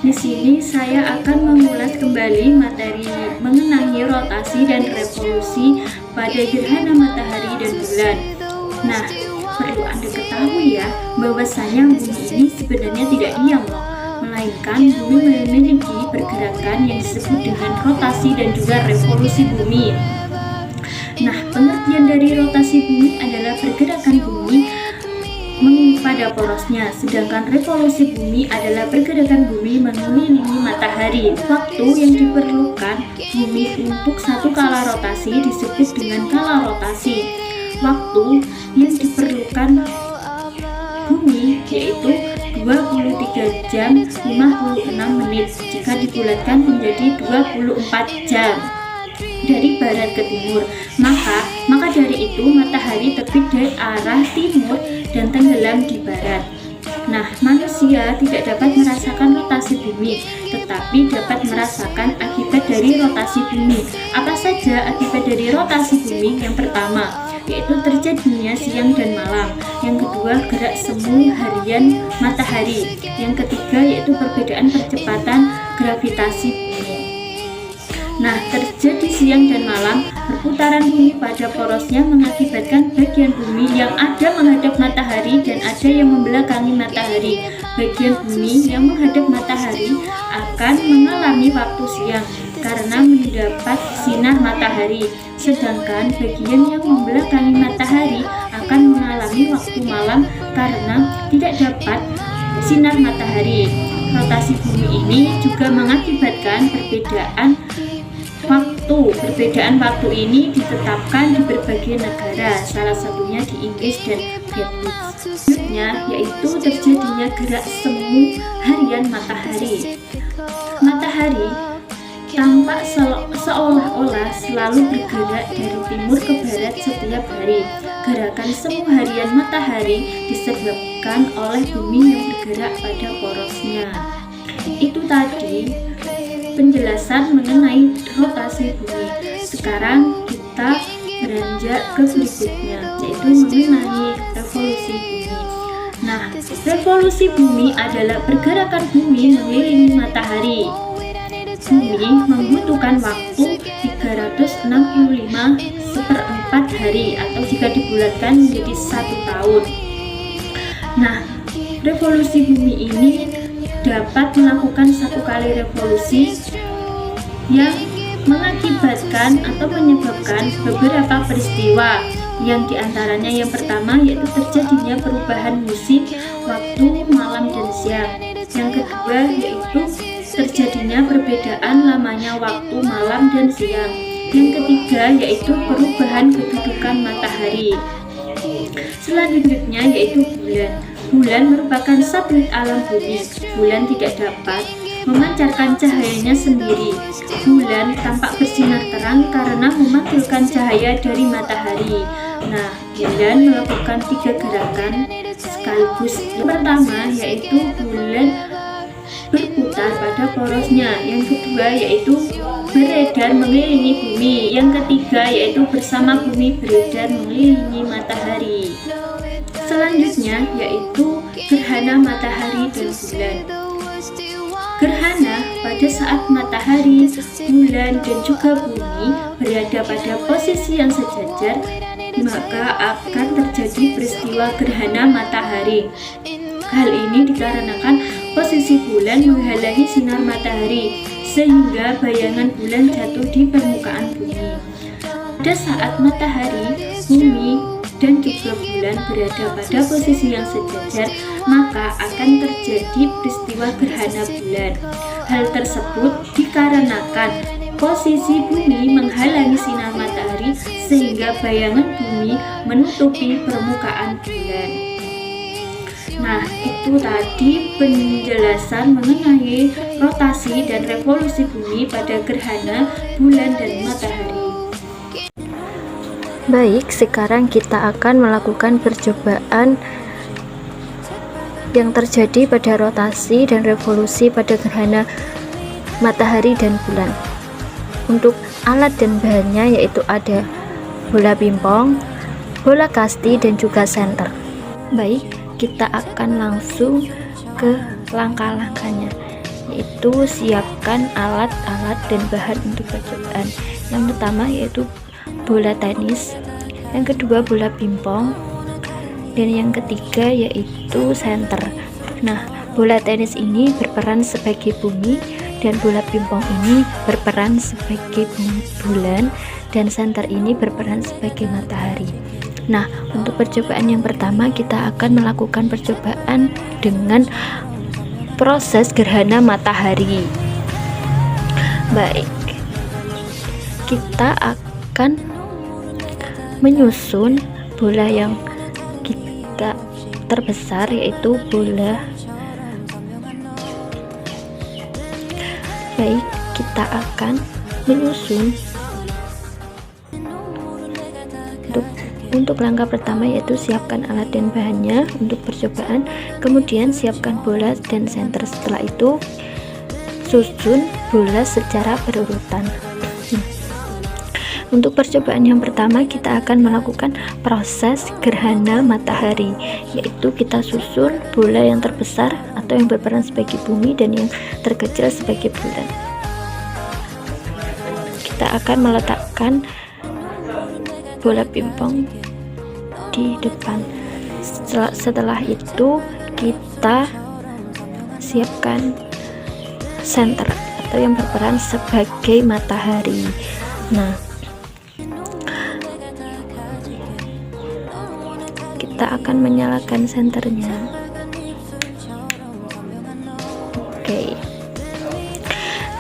Di sini saya akan mengulas kembali materi mengenai rotasi dan revolusi pada gerhana matahari dan bulan. Nah, perlu Anda ketahui ya, bahwasanya bumi ini sebenarnya tidak diam loh, melainkan bumi memiliki pergerakan yang disebut dengan rotasi dan juga revolusi bumi. Nah, pengertian dari rotasi bumi adalah pergerakan bumi pada porosnya, sedangkan revolusi bumi adalah pergerakan bumi mengelilingi matahari. Waktu yang diperlukan bumi untuk satu kala rotasi disebut dengan kala rotasi. Waktu yang diperlukan bumi yaitu 23 jam 56 menit jika dibulatkan menjadi 24 jam dari barat ke timur. Maka dari itu matahari terbit dari arah timur dan tenggelam di barat. Nah, manusia tidak dapat merasakan rotasi bumi, tetapi dapat merasakan akibat dari rotasi bumi. Apa saja akibat dari rotasi bumi? Yang pertama, yaitu terjadinya siang dan malam. Yang kedua, gerak semu harian matahari. Yang ketiga, yaitu perbedaan percepatan gravitasi bumi. Nah, terjadi siang dan malam, perputaran bumi pada porosnya mengakibatkan bagian bumi yang ada menghadap matahari dan ada yang membelakangi matahari. Bagian bumi yang menghadap matahari akan mengalami waktu siang karena mendapat sinar matahari, sedangkan bagian yang membelakangi matahari akan mengalami waktu malam karena tidak dapat sinar matahari. Rotasi bumi ini juga mengakibatkan perbedaan waktu ini ditetapkan di berbagai negara, salah satunya di Inggris dan Belgia. Selanjutnya yaitu terjadinya gerak semu harian matahari. Matahari tampak seolah-olah selalu bergerak dari timur ke barat setiap hari. Gerakan semu harian matahari disebabkan oleh bumi yang bergerak pada porosnya. Itu tadi penjelasan mengenai rotasi bumi. Sekarang kita beranjak ke berikutnya, yaitu mengenai revolusi bumi. Nah, revolusi bumi adalah pergerakan bumi mengelilingi matahari. Bumi membutuhkan waktu 365/4 hari atau jika dibulatkan menjadi 1 tahun. Nah, revolusi bumi ini dapat melakukan 1 kali revolusi yang mengakibatkan atau menyebabkan beberapa peristiwa, yang diantaranya yang pertama yaitu terjadinya perubahan musim waktu malam dan siang. Yang kedua yaitu terjadinya perbedaan lamanya waktu malam dan siang. Yang ketiga yaitu perubahan kedudukan matahari. Selanjutnya yaitu bulan. Bulan merupakan satelit alam bumi. Bulan tidak dapat memancarkan cahayanya sendiri. Bulan tampak bersinar terang karena memanggilkan cahaya dari matahari. Nah, bulan melakukan 3 gerakan sekaligus. Yang pertama yaitu bulan berputar pada porosnya. Yang kedua yaitu beredar mengelilingi bumi. Yang ketiga yaitu bersama bumi beredar mengelilingi matahari. Selanjutnya yaitu gerhana matahari dan bulan. Gerhana pada saat matahari, bulan dan juga bumi berada pada posisi yang sejajar, maka akan terjadi peristiwa gerhana matahari. Hal ini dikarenakan posisi bulan menghalangi sinar matahari sehingga bayangan bulan jatuh di permukaan bumi. Pada saat matahari, bumi dan juga bulan berada pada posisi yang sejajar, maka akan terjadi peristiwa gerhana bulan. Hal tersebut dikarenakan posisi bumi menghalangi sinar matahari sehingga bayangan bumi menutupi permukaan bulan. Nah, itu tadi penjelasan mengenai rotasi dan revolusi bumi pada gerhana bulan dan matahari. Baik, sekarang kita akan melakukan percobaan yang terjadi pada rotasi dan revolusi pada gerhana matahari dan bulan. Untuk alat dan bahannya yaitu ada bola pingpong, bola kasti, dan juga senter. Baik, kita akan langsung ke langkah-langkahnya. yaitu siapkan alat-alat dan bahan untuk percobaan. Yang pertama yaitu bola tenis, yang kedua bola pingpong, dan yang ketiga yaitu senter. Nah, bola tenis ini berperan sebagai bumi, dan bola pingpong ini berperan sebagai bulan, dan senter ini berperan sebagai matahari. Nah, untuk percobaan yang pertama kita akan melakukan percobaan dengan proses gerhana matahari. Baik, kita akan menyusun bola yang kita terbesar, yaitu bola. Baik, kita akan menyusun untuk langkah pertama, yaitu siapkan alat dan bahannya untuk percobaan, kemudian siapkan bola dan senter. Setelah itu susun bola secara berurutan. Untuk percobaan yang pertama kita akan melakukan proses gerhana matahari, yaitu kita susun bola yang terbesar atau yang berperan sebagai bumi dan yang terkecil sebagai bulan. Kita akan meletakkan bola pingpong di depan. Setelah itu kita siapkan senter atau yang berperan sebagai matahari. Nah, kita akan menyalakan senternya. Oke.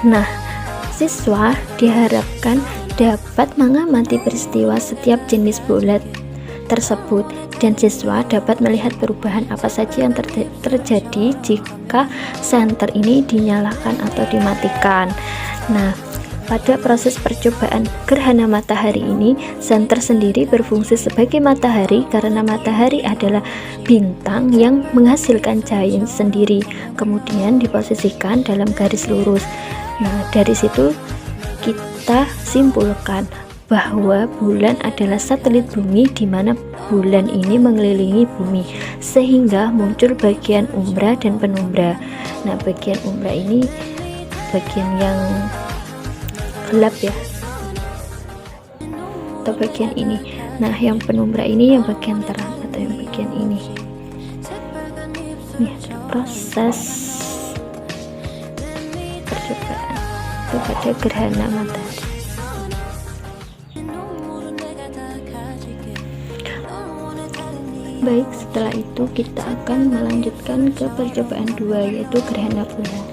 Nah, siswa diharapkan dapat mengamati peristiwa setiap jenis bola tersebut, dan siswa dapat melihat perubahan apa saja yang terjadi jika senter ini dinyalakan atau dimatikan. Nah, pada proses percobaan gerhana matahari ini, senter sendiri berfungsi sebagai matahari karena matahari adalah bintang yang menghasilkan cahaya sendiri, kemudian diposisikan dalam garis lurus. Nah, dari situ kita simpulkan bahwa bulan adalah satelit bumi, di mana bulan ini mengelilingi bumi, sehingga muncul bagian umbra dan penumbra. Nah, bagian umbra ini bagian yang gelap ya, atau bagian ini. Nah, yang penumbra ini yang bagian terang atau yang bagian ini. Ini adalah proses percobaan pada gerhana matahari. Baik, setelah itu kita akan melanjutkan ke percobaan 2, yaitu gerhana bulan.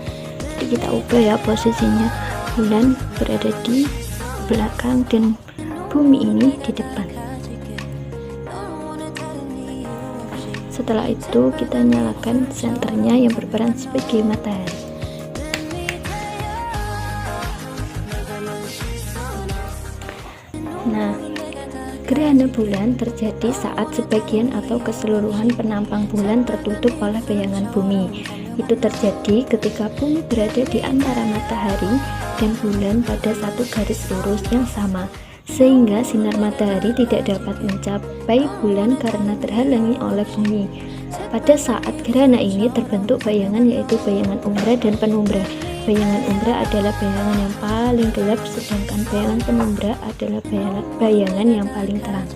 Jadi kita ubah ya posisinya, bulan berada di belakang dan bumi ini di depan. Setelah itu kita nyalakan senternya yang berperan sebagai matahari. Nah, gerhana bulan terjadi saat sebagian atau keseluruhan penampang bulan tertutup oleh bayangan bumi. Itu terjadi ketika bumi berada di antara matahari dan bulan pada satu garis lurus yang sama, sehingga sinar matahari tidak dapat mencapai bulan karena terhalangi oleh bumi. Pada saat gerhana ini terbentuk bayangan, yaitu bayangan umbra dan penumbra. Bayangan umbra adalah bayangan yang paling gelap, sedangkan bayangan penumbra adalah bayangan yang paling terang.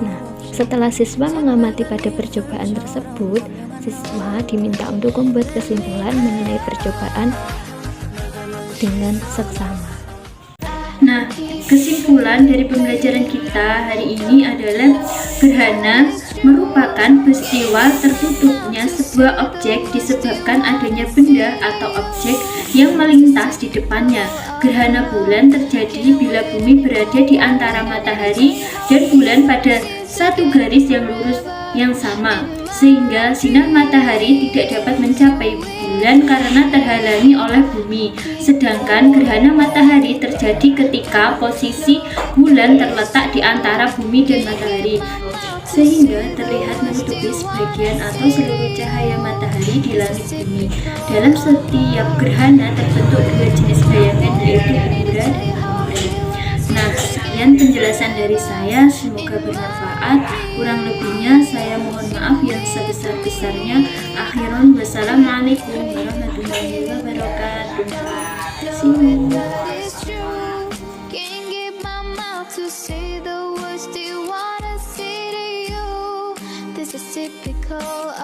Nah, setelah siswa mengamati pada percobaan tersebut, siswa diminta untuk membuat kesimpulan mengenai percobaan dengan seksama. Nah, kesimpulan dari pembelajaran kita hari ini adalah gerhana merupakan peristiwa tertutupnya sebuah objek disebabkan adanya benda atau objek yang melintas di depannya. Gerhana bulan terjadi bila bumi berada di antara matahari dan bulan pada satu garis yang lurus yang sama, sehingga sinar matahari tidak dapat mencapai bulan karena terhalangi oleh bumi. Sedangkan gerhana matahari terjadi ketika posisi bulan terletak di antara bumi dan matahari, sehingga terlihat menutupi sebagian atau seluruh cahaya matahari di langit bumi. Dalam setiap gerhana terbentuk dua jenis bayangan, yaitu umbra dan penumbra. Nah, sekian penjelasan dari saya, semoga bermanfaat. Kurang lebihnya saya mohon maaf. Yang sebesar-besarnya. Akhiran, wassalamualaikum warahmatullahi wabarakatuh. See you. Can't get my mouth to say the words they wanna say to you. This is typical